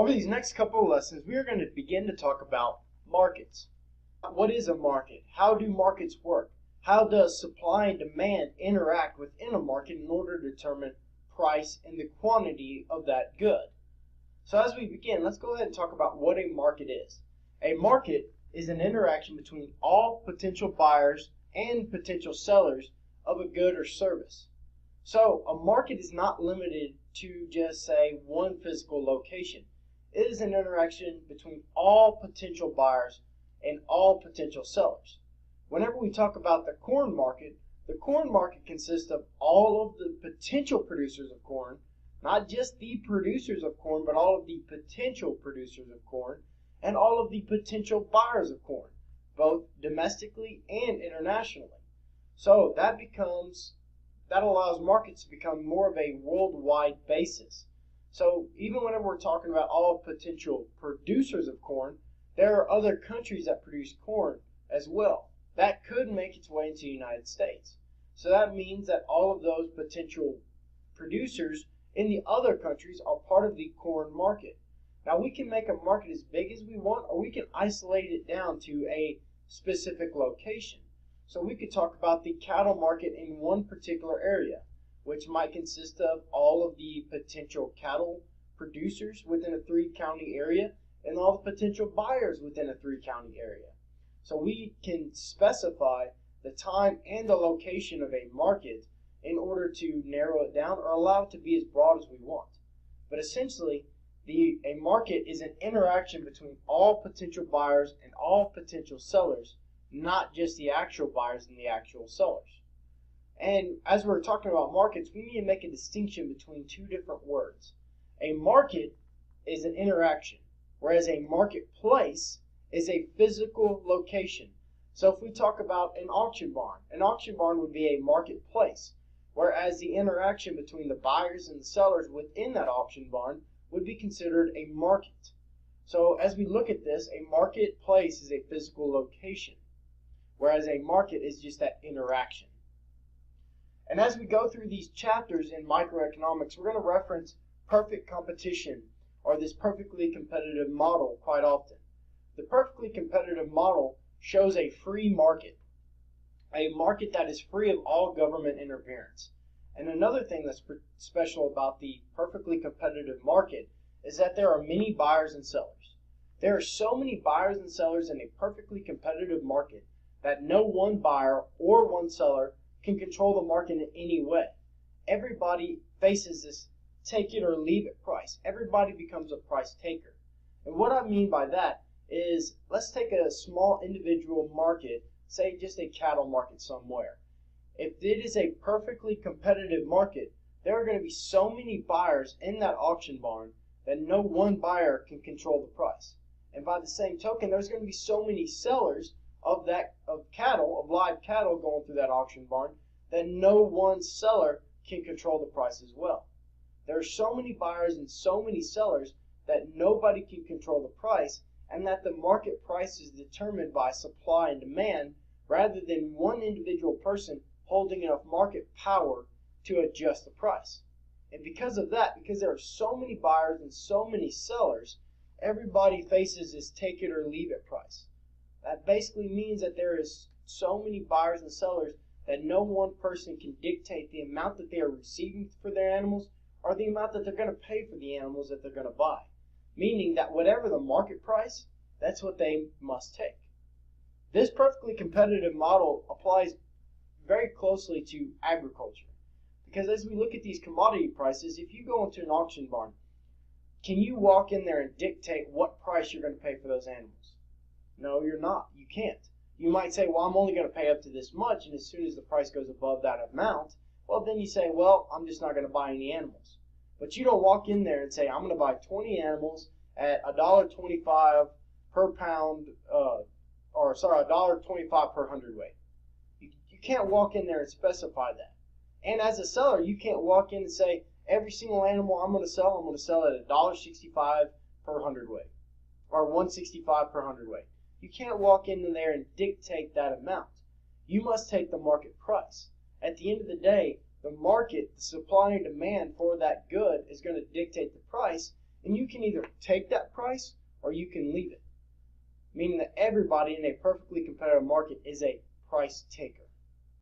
Over these next couple of lessons, we are going to begin to talk about markets. What is a market? How do markets work? How does supply and demand interact within a market in order to determine price and the quantity of that good? So as we begin, let's go ahead and talk about what a market is. A market is an interaction between all potential buyers and potential sellers of a good or service. So a market is not limited to just, say, one physical location. It is an interaction between all potential buyers and all potential sellers. Whenever we talk about the corn market consists of all of the potential producers of corn, not just the producers of corn, but all of the potential producers of corn, and all of the potential buyers of corn, both domestically and internationally. So that allows markets to become more of a worldwide basis. So even whenever we're talking about all potential producers of corn, there are other countries that produce corn as well. That could make its way into the United States. So that means that all of those potential producers in the other countries are part of the corn market. Now we can make a market as big as we want, or we can isolate it down to a specific location. So we could talk about the cattle market in one particular area, which might consist of all of the potential cattle producers within a 3-county area and all the potential buyers within a 3-county area. So we can specify the time and the location of a market in order to narrow it down or allow it to be as broad as we want. But essentially, a market is an interaction between all potential buyers and all potential sellers, not just the actual buyers and the actual sellers. And as we're talking about markets, we need to make a distinction between two different words. A market is an interaction, whereas a marketplace is a physical location. So if we talk about an auction barn would be a marketplace, whereas the interaction between the buyers and the sellers within that auction barn would be considered a market. So as we look at this, a marketplace is a physical location, whereas a market is just that interaction. And as we go through these chapters in microeconomics, we're going to reference perfect competition, or this perfectly competitive model, quite often. The perfectly competitive model shows a free market, a market that is free of all government interference. And another thing that's special about the perfectly competitive market is that there are many buyers and sellers. There are so many buyers and sellers in a perfectly competitive market that no one buyer or one seller can control the market in any way. Everybody faces this take it or leave it price. Everybody becomes a price taker. And what I mean by that is, let's take a small individual market, say just a cattle market somewhere. If it is a perfectly competitive market, there are going to be so many buyers in that auction barn that no one buyer can control the price. And by the same token, there's going to be so many sellers of live cattle going through that auction barn that no one seller can control the price as well. There are so many buyers and so many sellers that nobody can control the price, and that the market price is determined by supply and demand rather than one individual person holding enough market power to adjust the price. And because of that, because there are so many buyers and so many sellers, everybody faces this take it or leave it price. That basically means that there is so many buyers and sellers that no one person can dictate the amount that they are receiving for their animals or the amount that they're going to pay for the animals that they're going to buy. Meaning that whatever the market price, that's what they must take. This perfectly competitive model applies very closely to agriculture. Because as we look at these commodity prices, if you go into an auction barn, can you walk in there and dictate what price you're going to pay for those animals? No, you're not. You can't. You might say, well, I'm only going to pay up to this much, and as soon as the price goes above that amount, well, then you say, well, I'm just not going to buy any animals. But you don't walk in there and say, I'm going to buy 20 animals at $1.25 per pound, $1.25 per hundredweight. You can't walk in there and specify that. And as a seller, you can't walk in and say, every single animal I'm going to sell at $1.65 per hundredweight, or $1.65 per hundredweight. You can't walk in there and dictate that amount. You must take the market price. At the end of the day, the market, the supply and demand for that good is going to dictate the price, And you can either take that price or you can leave it, meaning that everybody in a perfectly competitive market is a price taker.